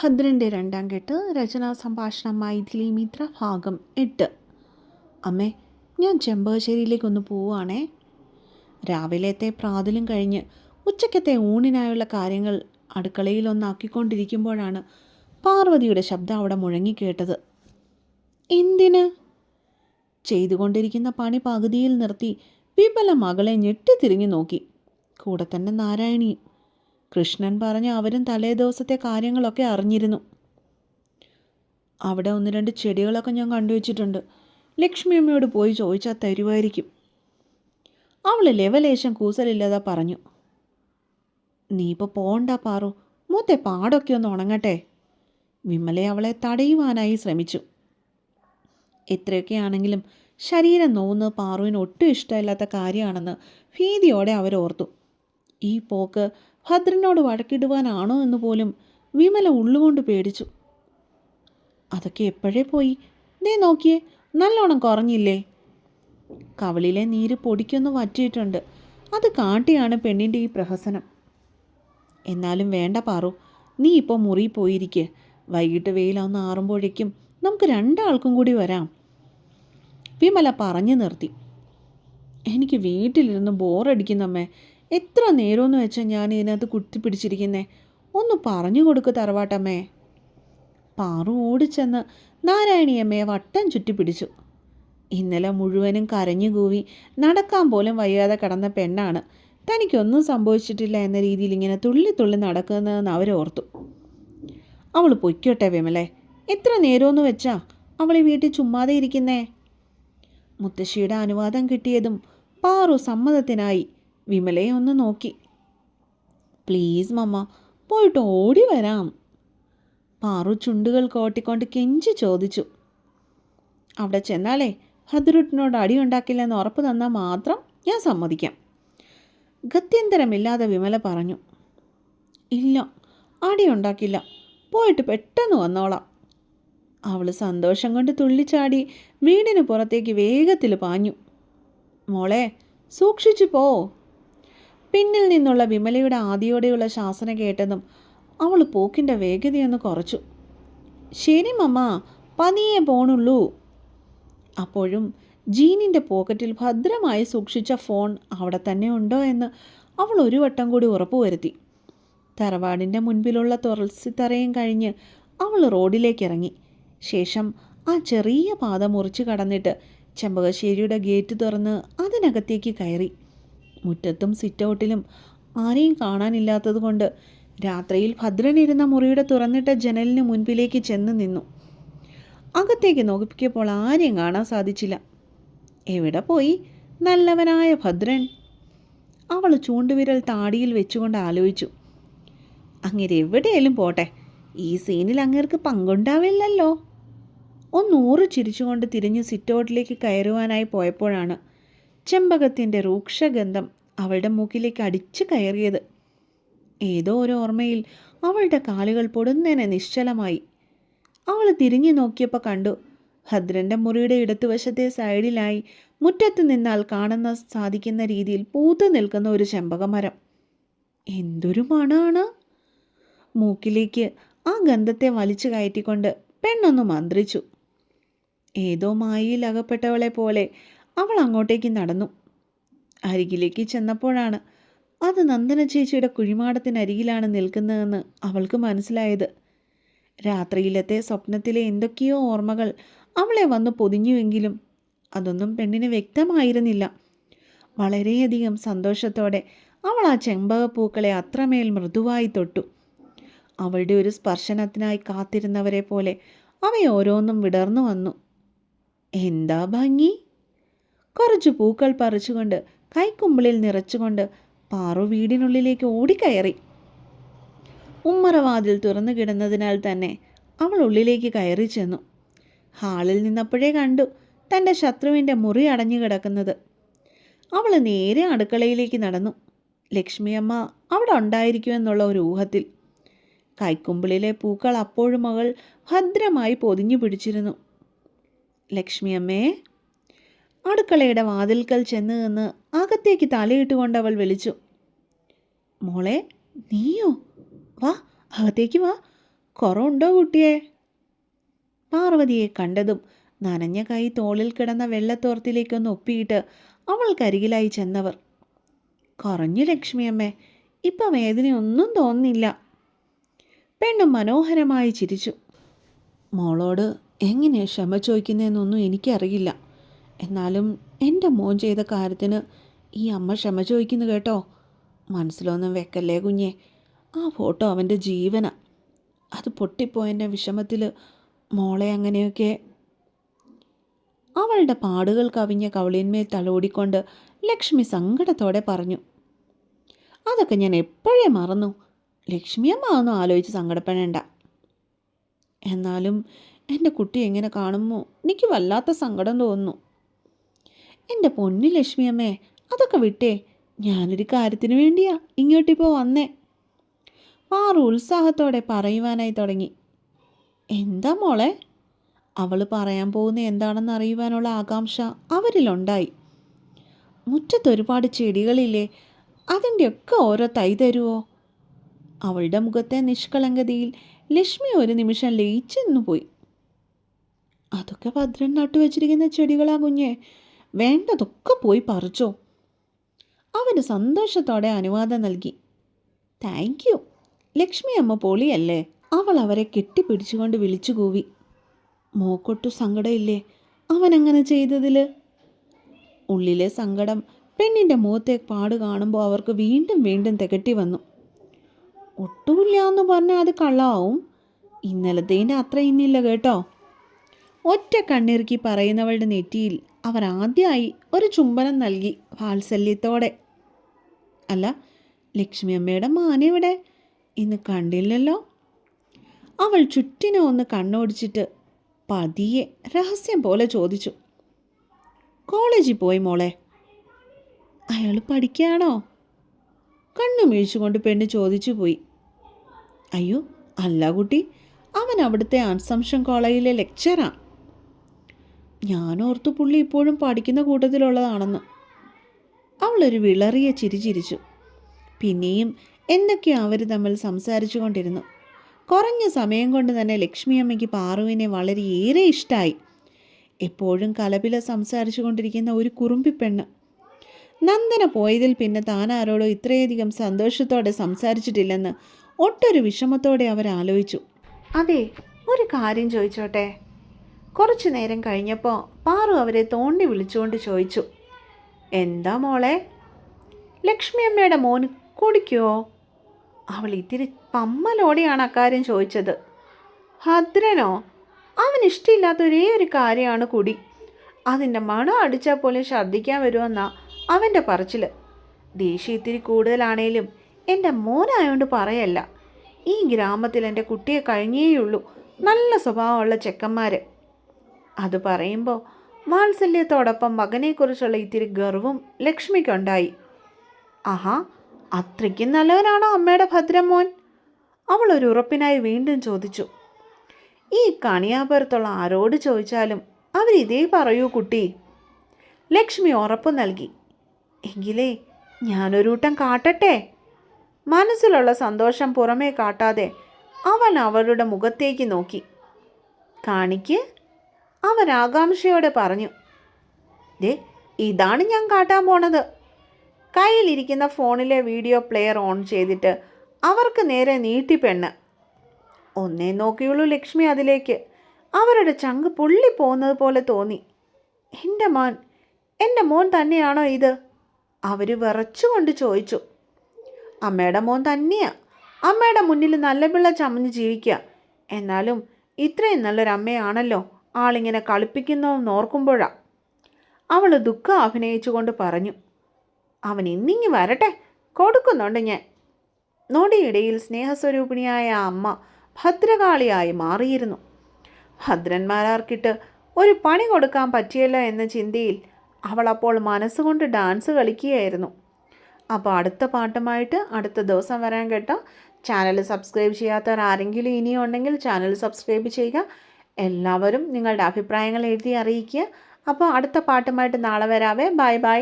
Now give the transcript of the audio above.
ഭദ്രൻ്റെ രണ്ടാം കെട്ട്. രചനാ സംഭാഷണം മൈഥിലി മിത്ര. ഭാഗം 8. അമ്മേ, ഞാൻ ചെമ്പകശ്ശേരിയിലേക്കൊന്ന് പോവുകയാണേ. രാവിലത്തെ പ്രാതലും കഴിഞ്ഞ് ഉച്ചക്കത്തെ ഊണിനായുള്ള കാര്യങ്ങൾ അടുക്കളയിലൊന്നാക്കിക്കൊണ്ടിരിക്കുമ്പോഴാണ് പാർവതിയുടെ ശബ്ദം അവിടെ മുഴങ്ങിക്കേട്ടത്. എന്തിന്? ചെയ്തുകൊണ്ടിരിക്കുന്ന പണി പകുതിയിൽ നിർത്തി വിമല മകളെ ഞെട്ടിത്തിരിഞ്ഞു നോക്കി. കൂടെ തന്നെ നാരായണിയും. കൃഷ്ണൻ പറഞ്ഞ് അവരും തലേ ദിവസത്തെ കാര്യങ്ങളൊക്കെ അറിഞ്ഞിരുന്നു. അവിടെ 1-2 ചെടികളൊക്കെ ഞാൻ കണ്ടുവച്ചിട്ടുണ്ട്. ലക്ഷ്മി അമ്മയോട് പോയി ചോദിച്ചാൽ തരുമായിരിക്കും. അവൾ ലെവലേശം കൂസലില്ലാതെ പറഞ്ഞു. നീ ഇപ്പോൾ പോണ്ട പാറു, മൂത്തെ പാടൊക്കെ ഒന്ന് ഉണങ്ങട്ടെ. വിമലെ അവളെ തടയുവാനായി ശ്രമിച്ചു. എത്രയൊക്കെയാണെങ്കിലും ശരീരം നോവുന്നത് പാറുവിന് ഒട്ടും ഇഷ്ടമില്ലാത്ത കാര്യമാണെന്ന് ഭീതിയോടെ അവരോർത്തു. ഈ പോക്ക് ഭദ്രനോട് വഴക്കിടുവാനാണോ എന്ന് പോലും വിമല ഉള്ളുകൊണ്ട് പേടിച്ചു. അതൊക്കെ എപ്പോഴേ പോയി. ദേ നോക്കിയേ, നല്ലോണം കുറഞ്ഞില്ലേ? കവളിലെ നീര് പൊടിക്കൊന്ന് വറ്റിയിട്ടുണ്ട്. അത് കാട്ടിയാണ് പെണ്ണിൻ്റെ ഈ പ്രഹസനം. എന്നാലും വേണ്ട പാറു, നീ ഇപ്പോൾ മുറി പോയിരിക്കെ. വൈകിട്ട് വെയിലൊന്ന് ആറുമ്പോഴേക്കും നമുക്ക് 2 ആൾക്കും കൂടി വരാം. വിമല പറഞ്ഞു നിർത്തി. എനിക്ക് വീട്ടിലിരുന്ന് ബോറടിക്കുന്നമ്മേ. എത്ര നേരമെന്ന് വെച്ചാൽ ഞാൻ ഇതിനകത്ത് കുത്തിപ്പിടിച്ചിരിക്കുന്നേ. ഒന്ന് പറഞ്ഞു കൊടുക്ക് തറവാട്ടമ്മേ. പാറു ഓടിച്ചെന്ന് നാരായണിയമ്മയെ വട്ടം ചുറ്റിപ്പിടിച്ചു. ഇന്നലെ മുഴുവനും കരഞ്ഞു കൂവി നടക്കാൻ പോലും വയ്യാതെ കിടന്ന പെണ്ണാണ് തനിക്കൊന്നും സംഭവിച്ചിട്ടില്ല എന്ന രീതിയിൽ ഇങ്ങനെ തുള്ളി തുള്ളി നടക്കുന്നതെന്ന് അവരോർത്തു. അവൾ പൊയ്ക്കോട്ടെ വിമലെ, എത്ര നേരമെന്ന് വെച്ചാ അവൾ ഈ വീട്ടിൽ ചുമ്മാതെ ഇരിക്കുന്നേ. മുത്തശ്ശിയുടെ അനുവാദം കിട്ടിയതും പാറു സമ്മതത്തിനായി വിമലയെ ഒന്ന് നോക്കി. പ്ലീസ് മമ്മ, പോയിട്ട് ഓടി വരാം. പാറു ചുണ്ടുകൾ കോട്ടിക്കൊണ്ട് കെഞ്ചി ചോദിച്ചു. അവിടെ ചെന്നാലേ ഭദ്രുട്ടിനോട് അടിയുണ്ടാക്കില്ലെന്ന് ഉറപ്പ് തന്നാൽ മാത്രം ഞാൻ സമ്മതിക്കാം. ഗത്യന്തരമില്ലാതെ വിമല പറഞ്ഞു. ഇല്ല, അടിയുണ്ടാക്കില്ല, പോയിട്ട് പെട്ടെന്ന് വന്നോളാം. അവൾ സന്തോഷം കൊണ്ട് തുള്ളിച്ചാടി വീടിന് പുറത്തേക്ക് വേഗത്തിൽ പാഞ്ഞു. മോളെ, സൂക്ഷിച്ചു പോ. പിന്നിൽ നിന്നുള്ള വിമലയുടെ ആദിയോടെയുള്ള ശാസന കേട്ടതും അവൾ പോക്കിൻ്റെ വേഗതയൊന്ന് കുറച്ചു. ശരി മമ്മ, പതിയെ പോണുള്ളൂ. അപ്പോഴും ജീനിൻ്റെ പോക്കറ്റിൽ ഭദ്രമായി സൂക്ഷിച്ച ഫോൺ അവിടെ തന്നെ ഉണ്ടോ എന്ന് അവൾ ഒരു വട്ടം കൂടി ഉറപ്പുവരുത്തി. തറവാടിൻ്റെ മുൻപിലുള്ള തുളസിത്തറയും കഴിഞ്ഞ് അവൾ റോഡിലേക്ക് ഇറങ്ങി. ശേഷം ആ ചെറിയ പാത മുറിച്ച് കടന്നിട്ട് ചെമ്പകശ്ശേരിയുടെ ഗേറ്റ് തുറന്ന് അതിനകത്തേക്ക് കയറി. മുറ്റത്തും സിറ്റൗട്ടിലും ആരെയും കാണാനില്ലാത്തത് കൊണ്ട് രാത്രിയിൽ ഭദ്രനിരുന്ന മുറിയുടെ തുറന്നിട്ട ജനലിന് മുൻപിലേക്ക് ചെന്ന് നിന്നു. അകത്തേക്ക് നോക്കിയപ്പോൾ ആരെയും കാണാൻ സാധിച്ചില്ല. എവിടെ പോയി നല്ലവനായ ഭദ്രൻ? അവൾ ചൂണ്ടുവിരൽ താടിയിൽ വെച്ചുകൊണ്ട് ആലോചിച്ചു. അങ്ങനെ എവിടെയായാലും പോട്ടെ, ഈ സീനിൽ അങ്ങേർക്ക് പങ്കുണ്ടാവില്ലല്ലോ. ഒന്നൂറ് ചിരിച്ചുകൊണ്ട് തിരിഞ്ഞ് സിറ്റൗട്ടിലേക്ക് കയറുവാനായി പോയപ്പോഴാണ് ചെമ്പകത്തിൻ്റെ രൂക്ഷഗന്ധം അവളുടെ മൂക്കിലേക്ക് അടിച്ചു കയറിയത്. ഏതോ ഒരു ഓർമ്മയിൽ അവളുടെ കാലുകൾ പൊടുന്നേനെ നിശ്ചലമായി. അവൾ തിരിഞ്ഞു നോക്കിയപ്പോൾ കണ്ടു, ഭദ്രൻ്റെ മുറിയുടെ ഇടതുവശത്തെ സൈഡിലായി മുറ്റത്ത് നിന്നാൽ കാണുന്ന സാധിക്കുന്ന രീതിയിൽ പൂത്തു നിൽക്കുന്ന ഒരു ചെമ്പകമരം. എന്തൊരു മണമാണ്! മൂക്കിലേക്ക് ആ ഗന്ധത്തെ വലിച്ചു കയറ്റിക്കൊണ്ട് പെണ്ണൊന്ന് മന്ത്രിച്ചു. ഏതോ മായയിൽ അകപ്പെട്ടവളെ പോലെ അവൾ അങ്ങോട്ടേക്ക് നടന്നു. അരികിലേക്ക് ചെന്നപ്പോഴാണ് അത് നന്ദന ചേച്ചിയുടെ കുഴിമാടത്തിനരികിലാണ് നിൽക്കുന്നതെന്ന് അവൾക്ക് മനസ്സിലായത്. രാത്രിയിലത്തെ സ്വപ്നത്തിലെ എന്തൊക്കെയോ ഓർമ്മകൾ അവളെ വന്ന് പൊതിഞ്ഞുവെങ്കിലും അതൊന്നും പെണ്ണിന് വ്യക്തമായിരുന്നില്ല. വളരെയധികം സന്തോഷത്തോടെ അവൾ ആ ചെമ്പകപ്പൂക്കളെ അത്രമേൽ മൃദുവായി തൊട്ടു. അവളുടെ ഒരു സ്പർശനത്തിനായി കാത്തിരുന്നവരെ പോലെ അവയോരോന്നും വിടർന്നു വന്നു. എന്താ ഭംഗി! കുറച്ച് പൂക്കൾ പറിച്ചുകൊണ്ട് കൈക്കുമ്പിളിൽ നിറച്ചുകൊണ്ട് പാറു വീടിനുള്ളിലേക്ക് ഓടിക്കയറി. ഉമ്മറവാതിൽ തുറന്നു കിടന്നതിനാൽ തന്നെ അവൾ ഉള്ളിലേക്ക് കയറി ചെന്നു. ഹാളിൽ നിന്നപ്പോഴേ കണ്ടു തൻ്റെ ശത്രുവിൻ്റെ മുറി അടഞ്ഞു കിടക്കുന്നത്. അവൾ നേരെ അടുക്കളയിലേക്ക് നടന്നു. ലക്ഷ്മിയമ്മ അവിടെ ഉണ്ടായിരിക്കുമെന്നുള്ള ഒരു ഊഹത്തിൽ. കൈക്കുമ്പിളിലെ പൂക്കൾ അപ്പോഴും അവൾ ഭദ്രമായി പൊതിഞ്ഞു പിടിച്ചിരുന്നു. ലക്ഷ്മിയമ്മേ! അടുക്കളയുടെ വാതിൽക്കൽ ചെന്ന് നിന്ന് അകത്തേക്ക് തലയിട്ടുകൊണ്ടവൾ വിളിച്ചു. മോളെ, നീയോ? വാ, അകത്തേക്ക് വാ. കുറവുണ്ടോ കുട്ടിയെ? പാർവതിയെ കണ്ടതും നനഞ്ഞ കൈ തോളിൽ കിടന്ന വെള്ളത്തോർത്തിലേക്കൊന്ന് ഒപ്പിയിട്ട് അവൾക്കരികിലായി ചെന്നവർ, കുറഞ്ഞു ലക്ഷ്മിയമ്മേ, ഇപ്പം വേദനയൊന്നും തോന്നുന്നില്ല. പെണ്ണ് മനോഹരമായി ചിരിച്ചു. മോളോട് എങ്ങനെ ക്ഷമ ചോദിക്കുന്നതെന്നൊന്നും എനിക്കറിയില്ല. എന്നാലും എൻ്റെ മോൻ ചെയ്ത കാര്യത്തിന് ഈ അമ്മ ക്ഷമ ചോദിക്കുന്നു കേട്ടോ. മനസ്സിലൊന്നും വെക്കല്ലേ കുഞ്ഞെ. ആ ഫോട്ടോ അവൻ്റെ ജീവനാ. അത് പൊട്ടിപ്പോയതിൻ്റെ വിഷമത്തിൽ മോളെ അങ്ങനെയൊക്കെ. അവളുടെ പാടുകൾ കവിഞ്ഞ കവിളിന്മേൽ തലോടിക്കൊണ്ട് ലക്ഷ്മി സങ്കടത്തോടെ പറഞ്ഞു. അതൊക്കെ ഞാൻ എപ്പോഴേ മറന്നു. ലക്ഷ്മിയമ്മ ഒന്നും ആലോചിച്ച് സങ്കടപ്പെടേണ്ട. എന്നാലും എൻ്റെ കുട്ടി എങ്ങനെ കാണുമ്പോൾ എനിക്ക് വല്ലാത്ത സങ്കടം തോന്നുന്നു. എൻ്റെ പൊന്നു ലക്ഷ്മിയമ്മേ, അതൊക്കെ വിട്ടേ. ഞാനൊരു കാര്യത്തിന് വേണ്ടിയാ ഇങ്ങോട്ടിപ്പോൾ വന്നേ. പാറു ഉത്സാഹത്തോടെ പറയുവാനായി തുടങ്ങി. എന്താ മോളെ? അവൾ പറയാൻ പോകുന്ന എന്താണെന്ന് അറിയുവാനുള്ള ആകാംക്ഷ അവരിലുണ്ടായി. മുറ്റത്തൊരുപാട് ചെടികളില്ലേ, അതിൻ്റെയൊക്കെ ഓരോ തൈ തരുമോ? അവളുടെ മുഖത്തെ നിഷ്കളങ്കതയിൽ ലക്ഷ്മി ഒരു നിമിഷം ലയിച്ചെന്നു പോയി. അതൊക്കെ ഭദ്രൻ നട്ടുവെച്ചിരിക്കുന്ന ചെടികളാ കുഞ്ഞെ, വേണ്ടതൊക്കെ പോയി പറിച്ചോ. അവന് സന്തോഷത്തോടെ അനുവാദം നൽകി. താങ്ക് യു, ലക്ഷ്മി അമ്മ പൊളിയല്ലേ. അവൾ അവരെ കെട്ടിപ്പിടിച്ചുകൊണ്ട് വിളിച്ചു കൂവി. മോക്കൊട്ടു സങ്കടമില്ലേ അവനങ്ങനെ ചെയ്തതിൽ? ഉള്ളിലെ സങ്കടം പെണ്ണിൻ്റെ മുഖത്തെ പാട് കാണുമ്പോൾ അവർക്ക് വീണ്ടും വീണ്ടും തികട്ടി വന്നു. ഒട്ടുമില്ല എന്ന് പറഞ്ഞാൽ അത് കള്ളാവും. ഇന്നലത്തേൻ്റെ അത്ര ഇന്നില്ല കേട്ടോ. ഒറ്റ കണ്ണിറുക്കി പറയുന്നവളുടെ നെറ്റിയിൽ അവർ ആദ്യമായി ഒരു ചുംബനം നൽകി വാത്സല്യത്തോടെ. അല്ല, ലക്ഷ്മി അമ്മയുടെ മാനെവിടെ? ഇന്ന് കണ്ടില്ലല്ലോ. അവൾ ചുറ്റിനെ ഒന്ന് കണ്ണോടിച്ചിട്ട് പതിയെ രഹസ്യം പോലെ ചോദിച്ചു. കോളേജിൽ പോയി മോളെ. അയാൾ പഠിക്കുകയാണോ? കണ്ണു വീഴ്ചുകൊണ്ട് പെണ്ണ് ചോദിച്ചു പോയി. അയ്യോ അല്ല കുട്ടി, അവൻ അവിടുത്തെ അസംഷൻ കോളേജിലെ ലെക്ചറാ. ഞാനോർത്തു പുള്ളി ഇപ്പോഴും പഠിക്കുന്ന കൂട്ടത്തിലുള്ളതാണെന്ന്. അവളൊരു വിളറിയ ചിരി ചിരിച്ചു. പിന്നെയും എന്തൊക്കെയോ അവർ തമ്മിൽ സംസാരിച്ചു കൊണ്ടിരുന്നു. കുറഞ്ഞ സമയം കൊണ്ട് തന്നെ ലക്ഷ്മിയമ്മയ്ക്ക് പാറുവിനെ വളരെയേറെ ഇഷ്ടമായി. എപ്പോഴും കലപില സംസാരിച്ചു കൊണ്ടിരിക്കുന്ന ഒരു കുറുമ്പിപ്പെണ്ണ്. നന്ദന പോയതിൽ പിന്നെ താൻ ആരോടോ ഇത്രയധികം സന്തോഷത്തോടെ സംസാരിച്ചിട്ടില്ലെന്ന് ഒട്ടൊരു വിഷമത്തോടെ അവരാലോചിച്ചു. അതെ, ഒരു കാര്യം ചോദിച്ചോട്ടെ? കുറച്ചു നേരം കഴിഞ്ഞപ്പോൾ പാറു അവരെ തോണ്ടി വിളിച്ചുകൊണ്ട് ചോദിച്ചു. എന്താ മോളെ? ലക്ഷ്മി അമ്മയുടെ മോൻ കുടിക്കുമോ? അവൾ ഇത്തിരി പമ്മലോടെയാണ് അക്കാര്യം ചോദിച്ചത്. ഭദ്രനോ? അവനിഷ്ടമില്ലാത്ത ഒരേ ഒരു കാര്യമാണ് കുടി. അതിൻ്റെ മണം അടിച്ചാൽ പോലും ഛർദ്ദിക്കാൻ വരുമെന്നാ അവൻ്റെ പറച്ചിൽ. ദേഷ്യം ഇത്തിരി കൂടുതലാണേലും എൻ്റെ മോനായോണ്ട് പറയല്ല. ഈ ഗ്രാമത്തിൽ എൻ്റെ കുട്ടിയെ കഴിഞ്ഞേയുള്ളൂ നല്ല സ്വഭാവമുള്ള ചെക്കന്മാർ. അത് പറയുമ്പോൾ വാത്സല്യത്തോടൊപ്പം മകനെക്കുറിച്ചുള്ള ഇത്തിരി ഗർവും ലക്ഷ്മിക്കുണ്ടായി. ആഹാ, അത്രയ്ക്കും നല്ലവനാണോ അമ്മയുടെ ഭദ്രമോൻ? അവൾ ഒരു ഉറപ്പിനായി വീണ്ടും ചോദിച്ചു. ഈ കണിയാപുരത്തുള്ള ആരോട് ചോദിച്ചാലും അവരിതേ പറയൂ കുട്ടി. ലക്ഷ്മി ഉറപ്പ് നൽകി. എങ്കിലേ ഞാനൊരൂട്ടം കാട്ടട്ടെ. മനസ്സിലുള്ള സന്തോഷം പുറമേ കാട്ടാതെ അവൻ അവരുടെ മുഖത്തേക്ക് നോക്കി. കാണിക്ക്, അവൻ ആകാംക്ഷയോടെ പറഞ്ഞു. ദേ, ഇതാണ് ഞാൻ കാട്ടാൻ പോണത്. കയ്യിലിരിക്കുന്ന ഫോണിലെ വീഡിയോ പ്ലെയർ ഓൺ ചെയ്തിട്ട് അവർക്ക് നേരെ നീട്ടി പെണ്ണ്. ഒന്നേ നോക്കിയുള്ളൂ ലക്ഷ്മി അതിലേക്ക്. അവരുടെ ചങ്ക് പൊള്ളിപ്പോകുന്നത് പോലെ തോന്നി. എൻ്റെ മോൻ തന്നെയാണോ ഇത്? അവർ വിറച്ചുകൊണ്ട് ചോദിച്ചു. അമ്മയുടെ മോൻ തന്നെയാ. അമ്മയുടെ മുന്നിൽ നല്ല പിള്ള ചമഞ്ഞ് ജീവിക്കുക. എന്നാലും ഇത്രയും നല്ലൊരമ്മയാണല്ലോ ആളിങ്ങനെ കളിപ്പിക്കുന്നതെന്ന് ഓർക്കുമ്പോഴാ. അവൾ ദുഃഖം അഭിനയിച്ചുകൊണ്ട് പറഞ്ഞു. അവൻ ഇന്നിങ്ങി വരട്ടെ, കൊടുക്കുന്നുണ്ട് ഞാൻ. നൊടിയിടയിൽ സ്നേഹസ്വരൂപിണിയായ അമ്മ ഭദ്രകാളിയായി മാറിയിരുന്നു. ഭദ്രന്മാരാർക്കിട്ട് ഒരു പണി കൊടുക്കാൻ പറ്റിയല്ലോ എന്ന ചിന്തയിൽ അവൾ അപ്പോൾ മനസ്സുകൊണ്ട് ഡാൻസ് കളിക്കുകയായിരുന്നു. അപ്പോൾ അടുത്ത പാട്ടുമായിട്ട് അടുത്ത ദിവസം വരാൻ കേട്ടോ. ചാനൽ സബ്സ്ക്രൈബ് ചെയ്യാത്തവർ ആരെങ്കിലും ഇനിയും ഉണ്ടെങ്കിൽ ചാനൽ സബ്സ്ക്രൈബ് ചെയ്യുക. എല്ലാവരും നിങ്ങളുടെ അഭിപ്രായങ്ങൾ എഴുതി അറിയിക്കുക. അപ്പോൾ അടുത്ത പാട്ടുമായിട്ട് നാളെ വരാവേ. Bye bye.